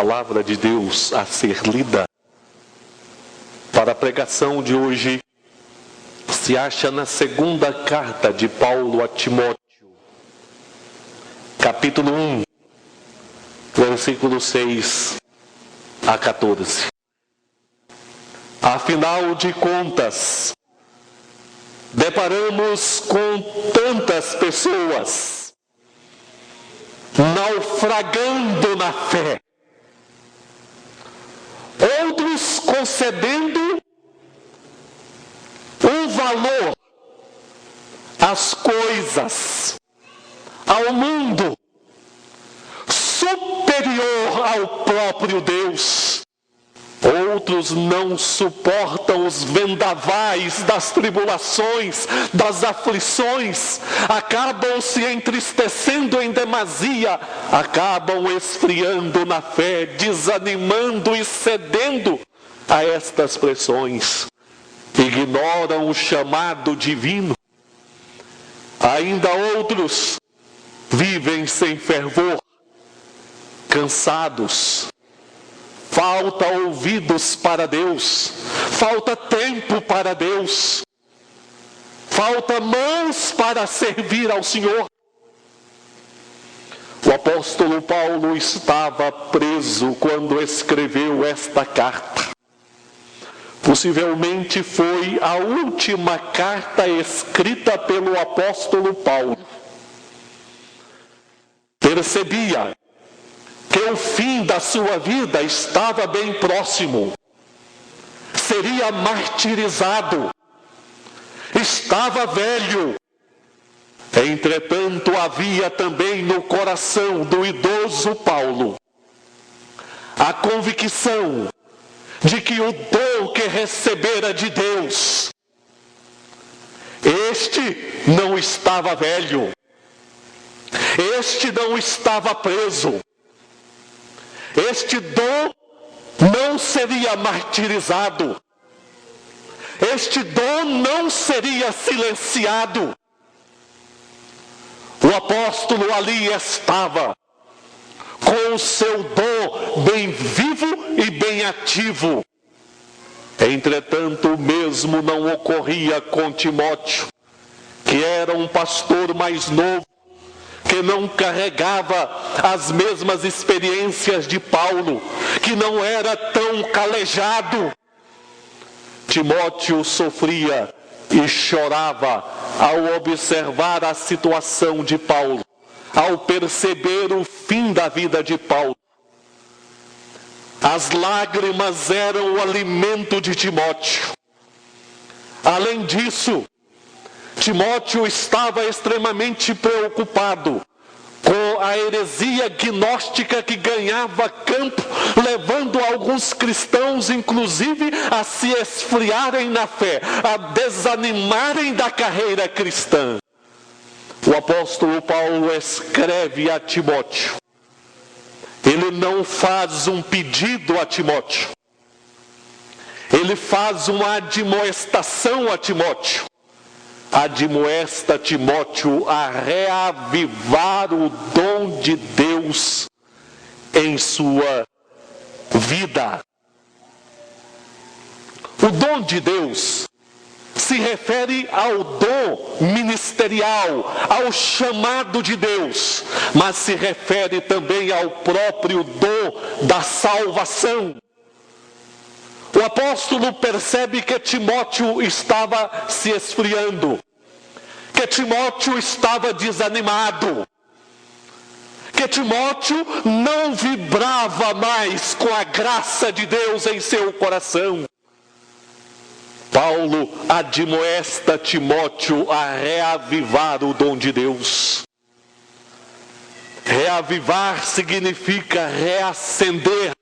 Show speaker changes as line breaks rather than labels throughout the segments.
palavra de Deus a ser lida para a pregação de hoje se acha na segunda carta de Paulo a Timóteo, capítulo 1, versículo 6 a 14. Afinal de contas, deparamos com tantas pessoas naufragando na fé, outros concedendo um valor às coisas, ao mundo, superior ao próprio Deus. Outros não suportam os vendavais das tribulações, das aflições, acabam se entristecendo em demasia, acabam esfriando na fé, desanimando e cedendo a estas pressões. Ignoram o chamado divino. Ainda outros vivem sem fervor, cansados. Falta ouvidos para Deus, falta tempo para Deus, falta mãos para servir ao Senhor. O apóstolo Paulo estava preso quando escreveu esta carta. Possivelmente foi a última carta escrita pelo apóstolo Paulo. Percebia que o fim da sua vida estava bem próximo. Seria martirizado. Estava velho. Entretanto, havia também no coração do idoso Paulo a convicção de que o dom que recebera de Deus, este não estava velho, este não estava preso, este dom não seria martirizado, este dom não seria silenciado. O apóstolo ali estava com o seu dom bem vivo e bem ativo. Entretanto, o mesmo não ocorria com Timóteo, que era um pastor mais novo, que não carregava as mesmas experiências de Paulo, que não era tão calejado. Timóteo sofria e chorava ao observar a situação de Paulo, ao perceber o fim da vida de Paulo. As lágrimas eram o alimento de Timóteo. Além disso, Timóteo estava extremamente preocupado com a heresia gnóstica que ganhava campo, levando alguns cristãos, inclusive, a se esfriarem na fé, a desanimarem da carreira cristã. O apóstolo Paulo escreve a Timóteo. Ele não faz um pedido a Timóteo. Ele faz uma admoestação a Timóteo. Admoesta Timóteo a reavivar o dom de Deus em sua vida. O dom de Deus se refere ao dom ministerial, ao chamado de Deus, mas se refere também ao próprio dom da salvação. O apóstolo percebe que Timóteo estava se esfriando, que Timóteo estava desanimado, que Timóteo não vibrava mais com a graça de Deus em seu coração. Paulo admoesta Timóteo a reavivar o dom de Deus. Reavivar significa reacender.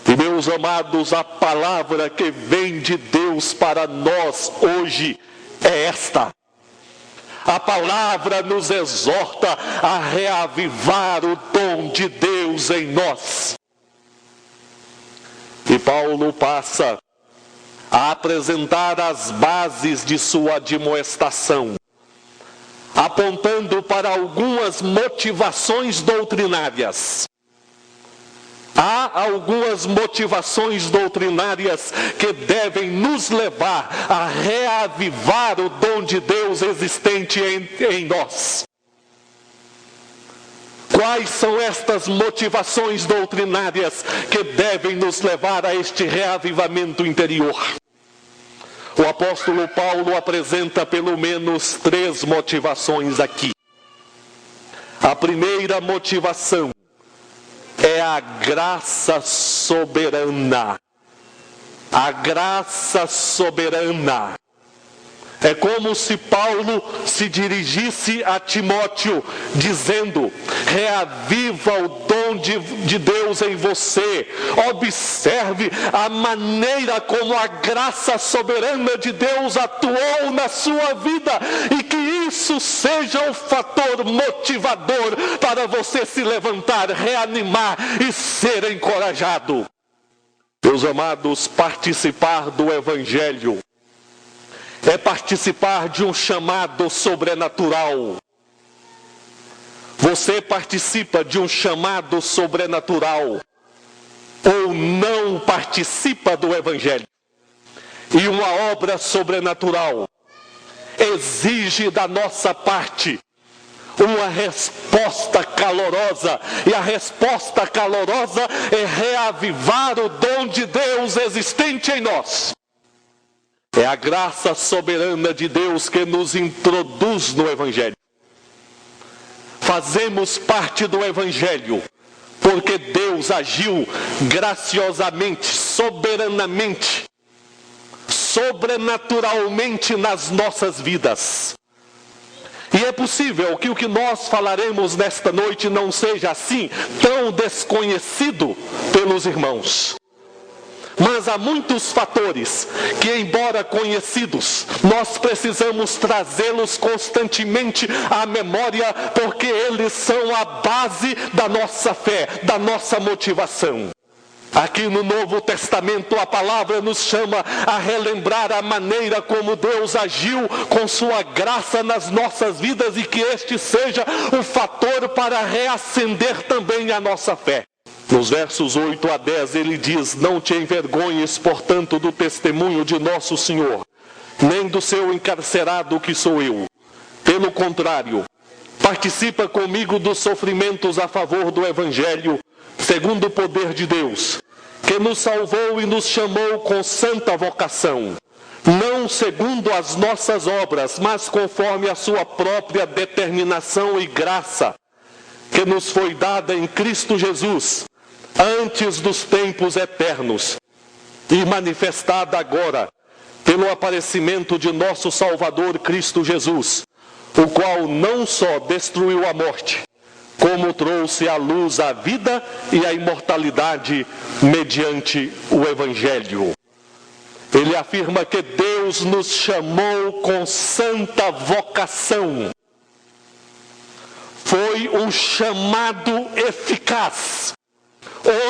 E, meus amados, a palavra que vem de Deus para nós hoje é esta. A palavra nos exorta a reavivar o dom de Deus em nós. E Paulo passa a apresentar as bases de sua admoestação, apontando para algumas motivações doutrinárias. Há algumas motivações doutrinárias que devem nos levar a reavivar o dom de Deus existente em nós. Quais são estas motivações doutrinárias que devem nos levar a este reavivamento interior? O apóstolo Paulo apresenta pelo menos 3 motivações aqui. A primeira motivação é a graça soberana. A graça soberana. É como se Paulo se dirigisse a Timóteo, dizendo: reaviva o dom de Deus em você. Observe a maneira como a graça soberana de Deus atuou na sua vida, e que isso seja um fator motivador para você se levantar, reanimar e ser encorajado. Meus amados, participar do Evangelho é participar de um chamado sobrenatural. Você participa de um chamado sobrenatural ou não participa do Evangelho. E uma obra sobrenatural exige da nossa parte uma resposta calorosa. E a resposta calorosa é reavivar o dom de Deus existente em nós. É a graça soberana de Deus que nos introduz no Evangelho. Fazemos parte do Evangelho porque Deus agiu graciosamente, soberanamente, sobrenaturalmente nas nossas vidas. E é possível que o que nós falaremos nesta noite não seja assim tão desconhecido pelos irmãos. Mas há muitos fatores que, embora conhecidos, nós precisamos trazê-los constantemente à memória, porque eles são a base da nossa fé, da nossa motivação. Aqui no Novo Testamento a palavra nos chama a relembrar a maneira como Deus agiu com sua graça nas nossas vidas, e que este seja um fator para reacender também a nossa fé. Nos versos 8 a 10 ele diz: não te envergonhes, portanto, do testemunho de nosso Senhor, nem do seu encarcerado que sou eu. Pelo contrário, participa comigo dos sofrimentos a favor do Evangelho, segundo o poder de Deus, que nos salvou e nos chamou com santa vocação, não segundo as nossas obras, mas conforme a sua própria determinação e graça, que nos foi dada em Cristo Jesus, antes dos tempos eternos, e manifestada agora pelo aparecimento de nosso Salvador Cristo Jesus, o qual não só destruiu a morte, como trouxe à luz a vida e a imortalidade mediante o Evangelho. Ele afirma que Deus nos chamou com santa vocação. Foi um chamado eficaz,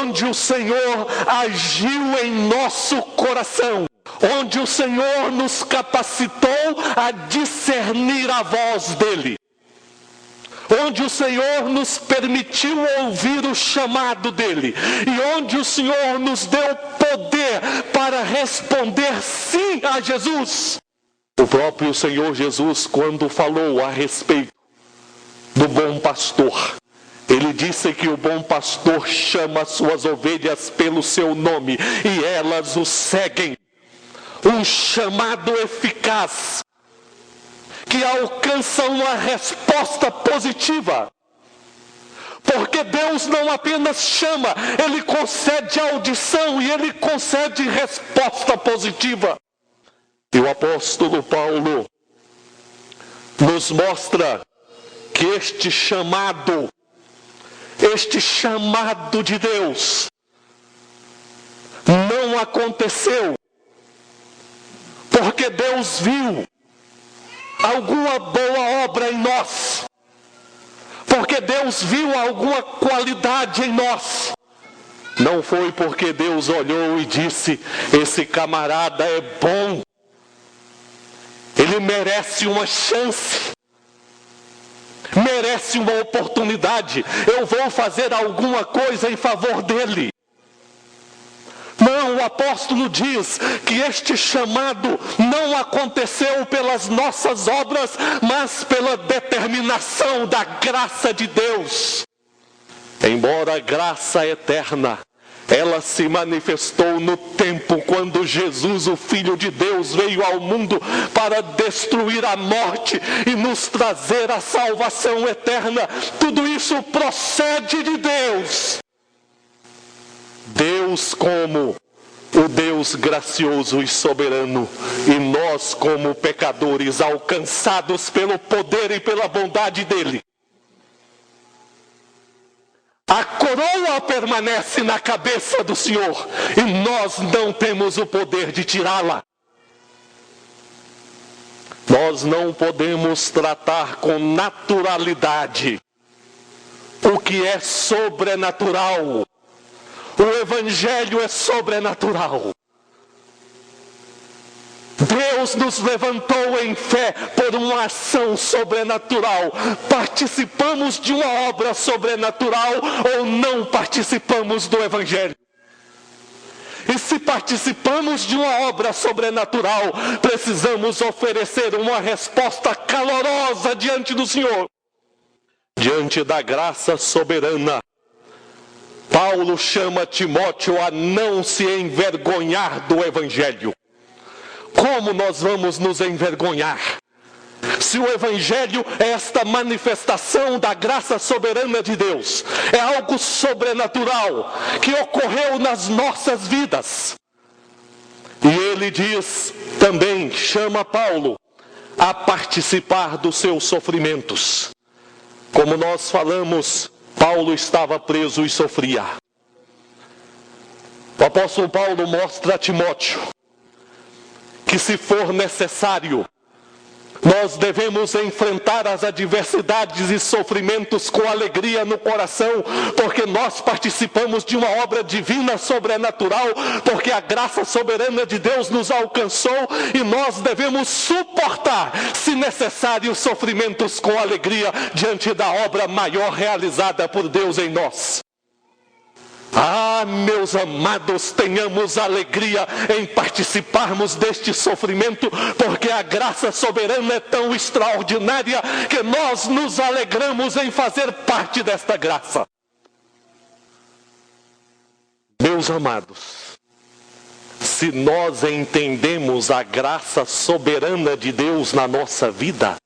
onde o Senhor agiu em nosso coração, onde o Senhor nos capacitou a discernir a voz dEle, onde o Senhor nos permitiu ouvir o chamado dEle, e onde o Senhor nos deu poder para responder sim a Jesus. O próprio Senhor Jesus, quando falou a respeito do bom pastor, ele disse que o bom pastor chama suas ovelhas pelo seu nome e elas o seguem. Um chamado eficaz que alcança uma resposta positiva. Porque Deus não apenas chama, Ele concede audição e Ele concede resposta positiva. E o apóstolo Paulo nos mostra que este chamado de Deus não aconteceu porque Deus viu alguma boa obra em nós, porque Deus viu alguma qualidade em nós. Não foi porque Deus olhou e disse: esse camarada é bom, ele merece uma chance, merece uma oportunidade, eu vou fazer alguma coisa em favor dele. Então o apóstolo diz que este chamado não aconteceu pelas nossas obras, mas pela determinação da graça de Deus. Embora a graça eterna, ela se manifestou no tempo quando Jesus, o Filho de Deus, veio ao mundo para destruir a morte e nos trazer a salvação eterna. Tudo isso procede de Deus. Deus como o Deus gracioso e soberano, e nós como pecadores alcançados pelo poder e pela bondade dele. A coroa permanece na cabeça do Senhor e nós não temos o poder de tirá-la. Nós não podemos tratar com naturalidade o que é sobrenatural. O Evangelho é sobrenatural. Deus nos levantou em fé por uma ação sobrenatural. Participamos de uma obra sobrenatural ou não participamos do Evangelho? E se participamos de uma obra sobrenatural, precisamos oferecer uma resposta calorosa diante do Senhor. Diante da graça soberana, Paulo chama Timóteo a não se envergonhar do Evangelho. Como nós vamos nos envergonhar? Se o Evangelho é esta manifestação da graça soberana de Deus, é algo sobrenatural que ocorreu nas nossas vidas. E ele diz também, chama Paulo a participar dos seus sofrimentos. Como nós falamos, Paulo estava preso e sofria. O apóstolo Paulo mostra a Timóteo que, se for necessário, nós devemos enfrentar as adversidades e sofrimentos com alegria no coração, porque nós participamos de uma obra divina sobrenatural, porque a graça soberana de Deus nos alcançou e nós devemos suportar, se necessário, sofrimentos com alegria diante da obra maior realizada por Deus em nós. Ah, meus amados, tenhamos alegria em participarmos deste sofrimento, porque a graça soberana é tão extraordinária que nós nos alegramos em fazer parte desta graça. Meus amados, se nós entendemos a graça soberana de Deus na nossa vida,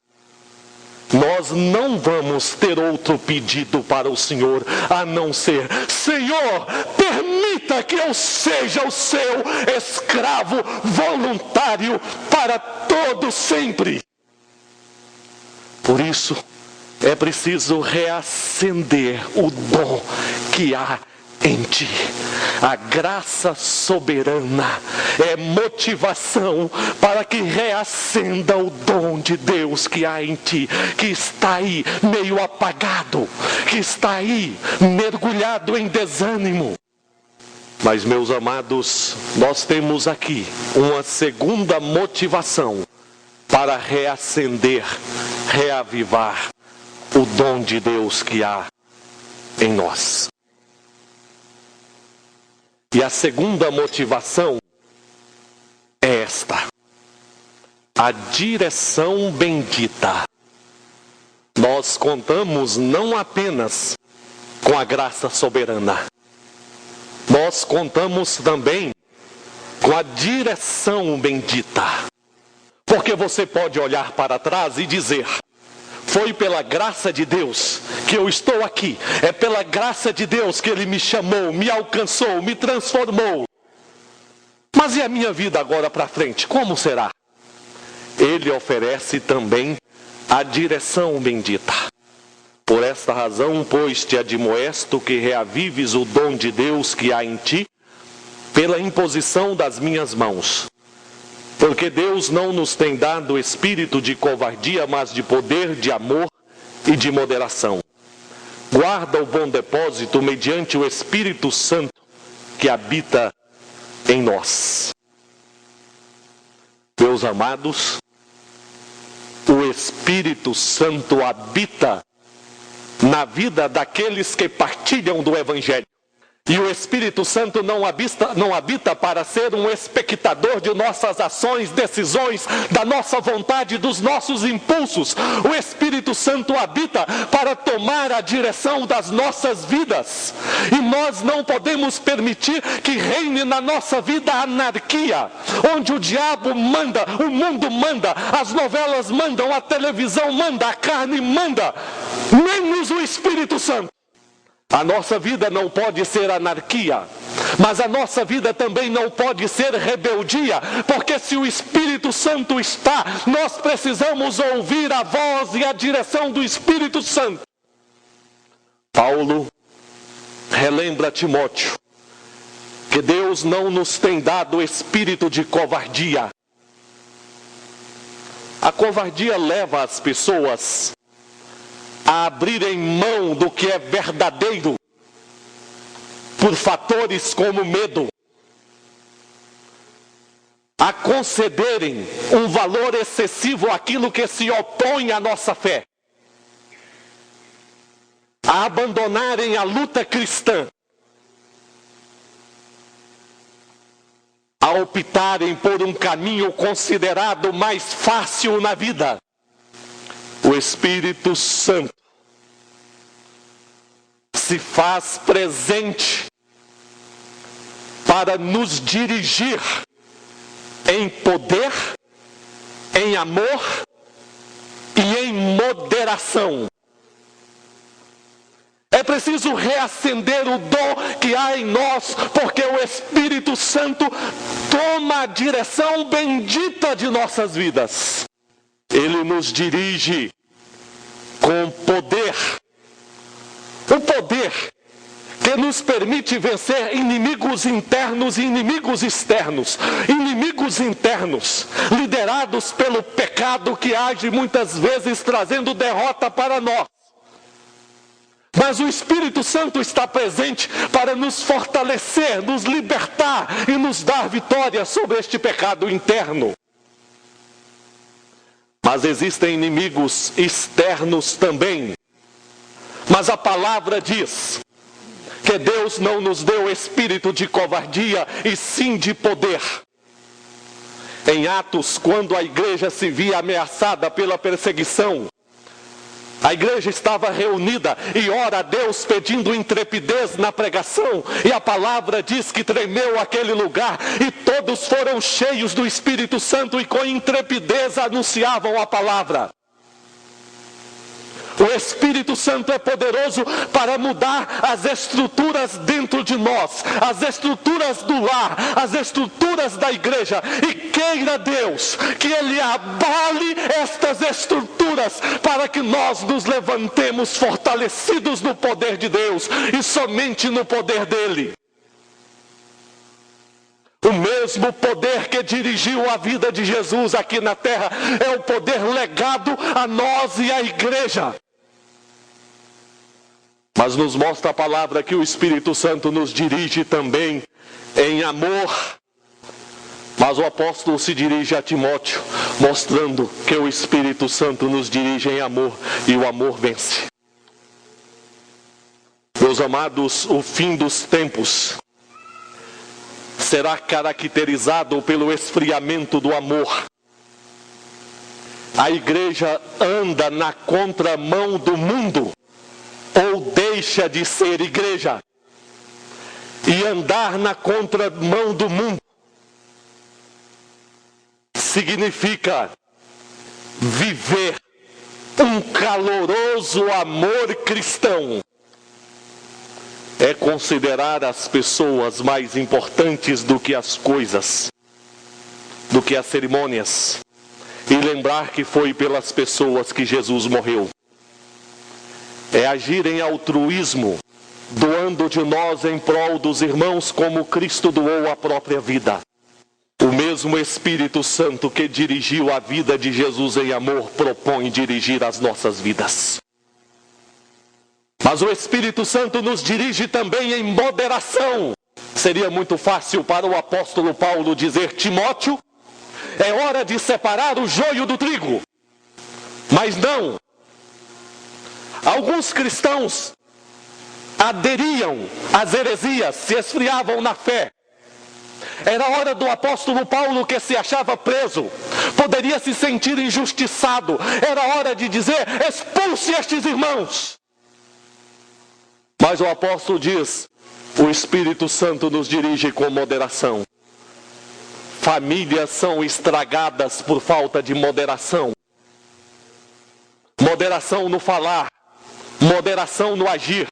nós não vamos ter outro pedido para o Senhor, a não ser: Senhor, permita que eu seja o seu escravo voluntário para todo sempre. Por isso, é preciso reacender o dom que há em ti. A graça soberana é motivação para que reacenda o dom de Deus que há em ti, que está aí meio apagado, que está aí mergulhado em desânimo. Mas, meus amados, nós temos aqui uma segunda motivação para reacender, reavivar o dom de Deus que há em nós. E a segunda motivação é esta: a direção bendita. Nós contamos não apenas com a graça soberana, nós contamos também com a direção bendita. Porque você pode olhar para trás e dizer: foi pela graça de Deus que eu estou aqui. É pela graça de Deus que Ele me chamou, me alcançou, me transformou. Mas e a minha vida agora para frente? Como será? Ele oferece também a direção bendita. Por esta razão, pois, te admoesto que reavives o dom de Deus que há em ti, pela imposição das minhas mãos. Porque Deus não nos tem dado espírito de covardia, mas de poder, de amor e de moderação. Guarda o bom depósito mediante o Espírito Santo que habita em nós. Meus amados, o Espírito Santo habita na vida daqueles que partilham do Evangelho. E o Espírito Santo não habita para ser um espectador de nossas ações, decisões, da nossa vontade, dos nossos impulsos. O Espírito Santo habita para tomar a direção das nossas vidas. E nós não podemos permitir que reine na nossa vida a anarquia, onde o diabo manda, o mundo manda, as novelas mandam, a televisão manda, a carne manda, menos o Espírito Santo. A nossa vida não pode ser anarquia, mas a nossa vida também não pode ser rebeldia, porque se o Espírito Santo está, nós precisamos ouvir a voz e a direção do Espírito Santo. Paulo relembra Timóteo que Deus não nos tem dado espírito de covardia. A covardia leva as pessoas a abrirem mão do que é verdadeiro por fatores como medo, a concederem um valor excessivo àquilo que se opõe à nossa fé, a abandonarem a luta cristã, a optarem por um caminho considerado mais fácil na vida. O Espírito Santo se faz presente para nos dirigir em poder, em amor e em moderação. É preciso reacender o dom que há em nós, porque o Espírito Santo toma a direção bendita de nossas vidas. Ele nos dirige com poder. O poder que nos permite vencer inimigos internos e inimigos externos. Inimigos internos, liderados pelo pecado que age muitas vezes trazendo derrota para nós. Mas o Espírito Santo está presente para nos fortalecer, nos libertar e nos dar vitória sobre este pecado interno. Mas existem inimigos externos também. Mas a palavra diz que Deus não nos deu espírito de covardia, e sim de poder. Em Atos, quando a igreja se via ameaçada pela perseguição, a igreja estava reunida e ora a Deus pedindo intrepidez na pregação. E a palavra diz que tremeu aquele lugar e todos foram cheios do Espírito Santo e com intrepidez anunciavam a palavra. O Espírito Santo é poderoso para mudar as estruturas dentro de nós, as estruturas do lar, as estruturas da igreja. E queira Deus que Ele abale estas estruturas para que nós nos levantemos fortalecidos no poder de Deus e somente no poder dEle. O mesmo poder que dirigiu a vida de Jesus aqui na terra é o poder legado a nós e à igreja. Mas nos mostra a palavra que o Espírito Santo nos dirige também em amor. Mas o apóstolo se dirige a Timóteo, mostrando que o Espírito Santo nos dirige em amor e o amor vence. Meus amados, o fim dos tempos será caracterizado pelo esfriamento do amor. A igreja anda na contramão do mundo, ou deixa de ser igreja. E andar na contramão do mundo significa viver um caloroso amor cristão. É considerar as pessoas mais importantes do que as coisas, do que as cerimônias, e lembrar que foi pelas pessoas que Jesus morreu. É agir em altruísmo, doando de nós em prol dos irmãos como Cristo doou a própria vida. O mesmo Espírito Santo que dirigiu a vida de Jesus em amor propõe dirigir as nossas vidas. Mas o Espírito Santo nos dirige também em moderação. Seria muito fácil para o apóstolo Paulo dizer: Timóteo, é hora de separar o joio do trigo. Mas não. Alguns cristãos aderiam às heresias, se esfriavam na fé. Era hora do apóstolo Paulo, que se achava preso, poderia se sentir injustiçado. Era hora de dizer: expulse estes irmãos. Mas o apóstolo diz: o Espírito Santo nos dirige com moderação. Famílias são estragadas por falta de moderação. Moderação no falar, moderação no agir.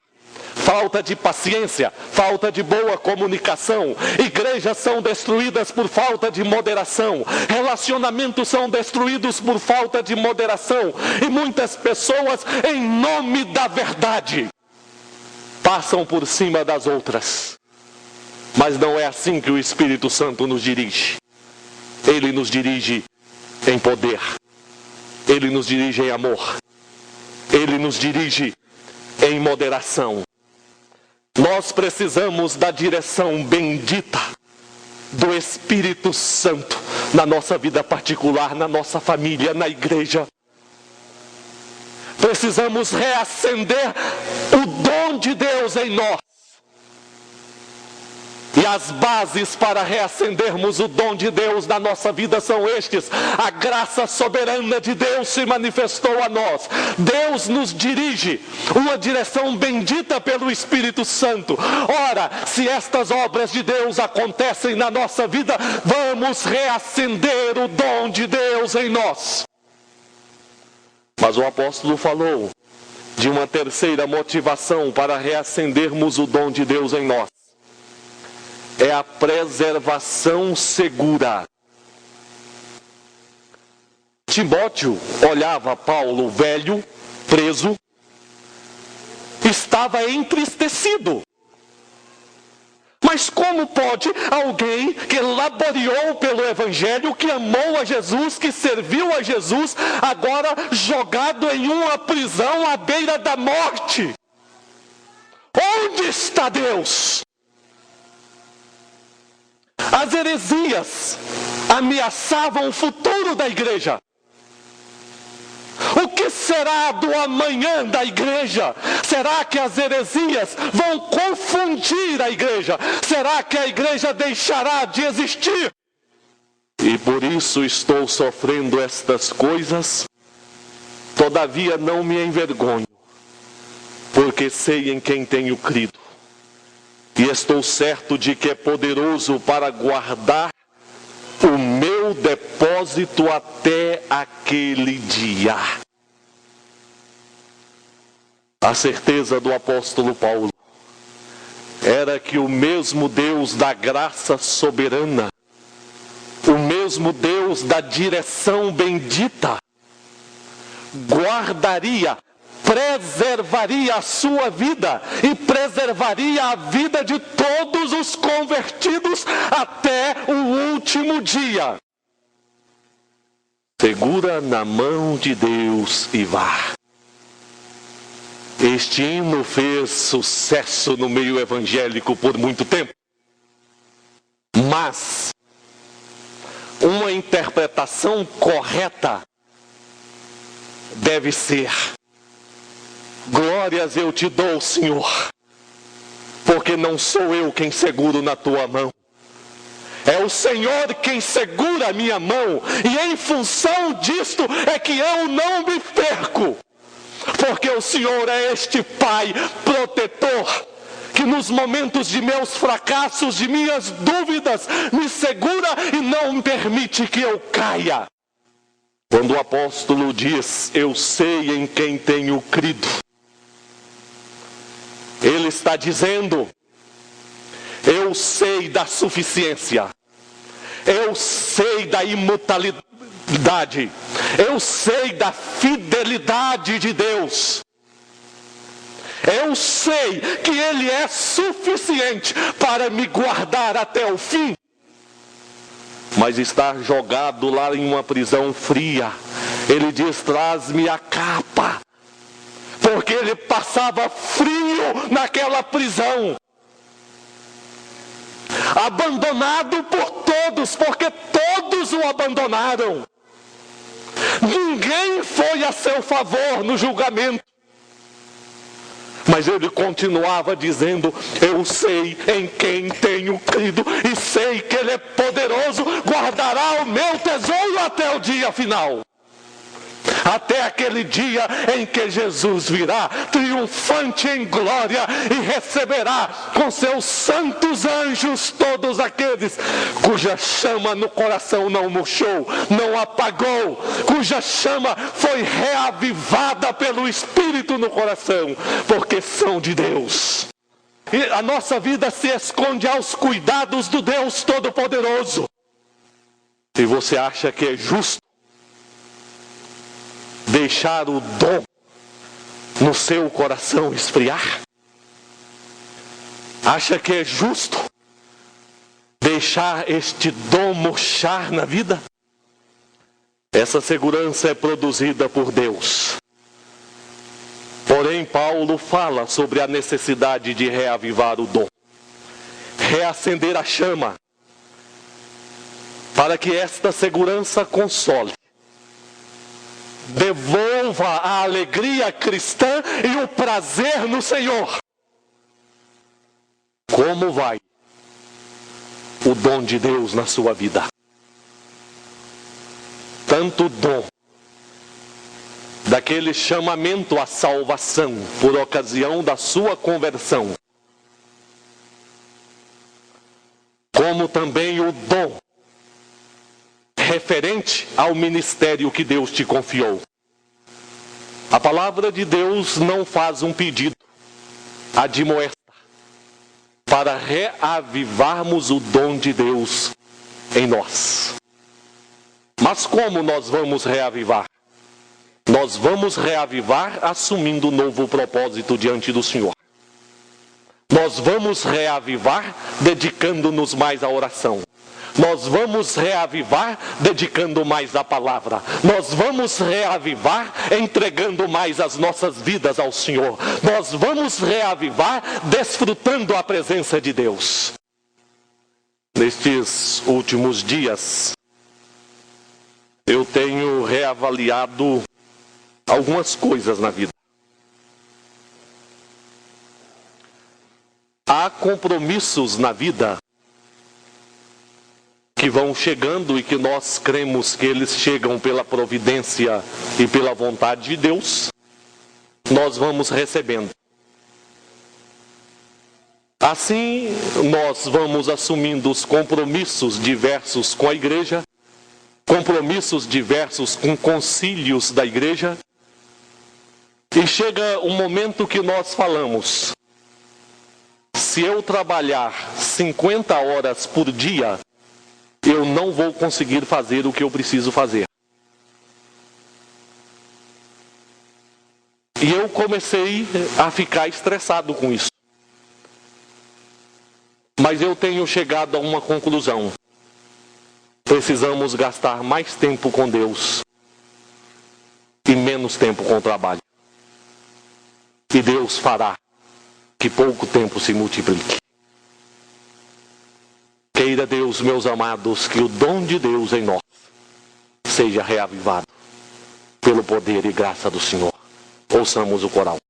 Falta de paciência, falta de boa comunicação. Igrejas são destruídas por falta de moderação. Relacionamentos são destruídos por falta de moderação. E muitas pessoas, em nome da verdade, passam por cima das outras. Mas não é assim que o Espírito Santo nos dirige. Ele nos dirige em poder. Ele nos dirige em amor. Ele nos dirige em moderação. Nós precisamos da direção bendita do Espírito Santo na nossa vida particular, na nossa família, na igreja. Precisamos reacender o dom de Deus em nós. E as bases para reacendermos o dom de Deus na nossa vida são estes. A graça soberana de Deus se manifestou a nós. Deus nos dirige, uma direção bendita pelo Espírito Santo. Ora, se estas obras de Deus acontecem na nossa vida, vamos reacender o dom de Deus em nós. Mas o apóstolo falou de uma terceira motivação para reacendermos o dom de Deus em nós. É a preservação segura. Timóteo olhava Paulo velho, preso, estava entristecido. Mas como pode alguém que laboreou pelo Evangelho, que amou a Jesus, que serviu a Jesus, agora jogado em uma prisão à beira da morte? Onde está Deus? As heresias ameaçavam o futuro da igreja. O que será do amanhã da igreja? Será que as heresias vão confundir a igreja? Será que a igreja deixará de existir? E por isso estou sofrendo estas coisas, todavia não me envergonho, porque sei em quem tenho crido. E estou certo de que é poderoso para guardar o meu depósito até aquele dia. A certeza do apóstolo Paulo era que o mesmo Deus da graça soberana, o mesmo Deus da direção bendita, guardaria, preservaria a sua vida e preservaria a vida de todos os convertidos até o último dia. Segura na mão de Deus e vá. Este hino fez sucesso no meio evangélico por muito tempo. Mas uma interpretação correta deve ser: glórias eu te dou, Senhor, porque não sou eu quem seguro na tua mão. É o Senhor quem segura a minha mão, e em função disto é que eu não me perco, porque o Senhor é este Pai protetor, que nos momentos de meus fracassos, de minhas dúvidas, me segura e não me permite que eu caia. Quando o apóstolo diz: eu sei em quem tenho crido, ele está dizendo: eu sei da suficiência, eu sei da imutabilidade, eu sei da fidelidade de Deus, eu sei que Ele é suficiente para me guardar até o fim. Mas está jogado lá em uma prisão fria, ele diz: traz-me a capa, porque ele passava frio naquela prisão, abandonado por todos, porque todos o abandonaram. Ninguém foi a seu favor no julgamento. Mas ele continuava dizendo: eu sei em quem tenho crido e sei que ele é poderoso, guardará o meu tesouro até o dia final. Até aquele dia em que Jesus virá triunfante em glória e receberá com seus santos anjos todos aqueles cuja chama no coração não murchou, não apagou, cuja chama foi reavivada pelo Espírito no coração, porque são de Deus. E a nossa vida se esconde aos cuidados do Deus Todo-Poderoso. Se você acha que é justo deixar o dom no seu coração esfriar? Acha que é justo deixar este dom murchar na vida? Essa segurança é produzida por Deus. Porém, Paulo fala sobre a necessidade de reavivar o dom, reacender a chama, para que esta segurança console, devolva a alegria cristã e o prazer no Senhor. Como vai o dom de Deus na sua vida? Tanto o dom daquele chamamento à salvação por ocasião da sua conversão, como também o dom referente ao ministério que Deus te confiou. A palavra de Deus não faz um pedido, admoesta, para reavivarmos o dom de Deus em nós. Mas como nós vamos reavivar? Nós vamos reavivar assumindo um novo propósito diante do Senhor. Nós vamos reavivar dedicando-nos mais à oração. Nós vamos reavivar dedicando mais à palavra. Nós vamos reavivar entregando mais as nossas vidas ao Senhor. Nós vamos reavivar desfrutando a presença de Deus. Nestes últimos dias, eu tenho reavaliado algumas coisas na vida. Há compromissos na vida que vão chegando e que nós cremos que eles chegam pela providência e pela vontade de Deus, nós vamos recebendo. Assim, nós vamos assumindo os compromissos diversos com a igreja, compromissos diversos com concílios da igreja, e chega um momento que nós falamos: se eu trabalhar 50 horas por dia, eu não vou conseguir fazer o que eu preciso fazer. E eu comecei a ficar estressado com isso. Mas eu tenho chegado a uma conclusão: precisamos gastar mais tempo com Deus e menos tempo com o trabalho. E Deus fará que pouco tempo se multiplique. Queira Deus, meus amados, que o dom de Deus em nós seja reavivado pelo poder e graça do Senhor. Ouçamos o coral.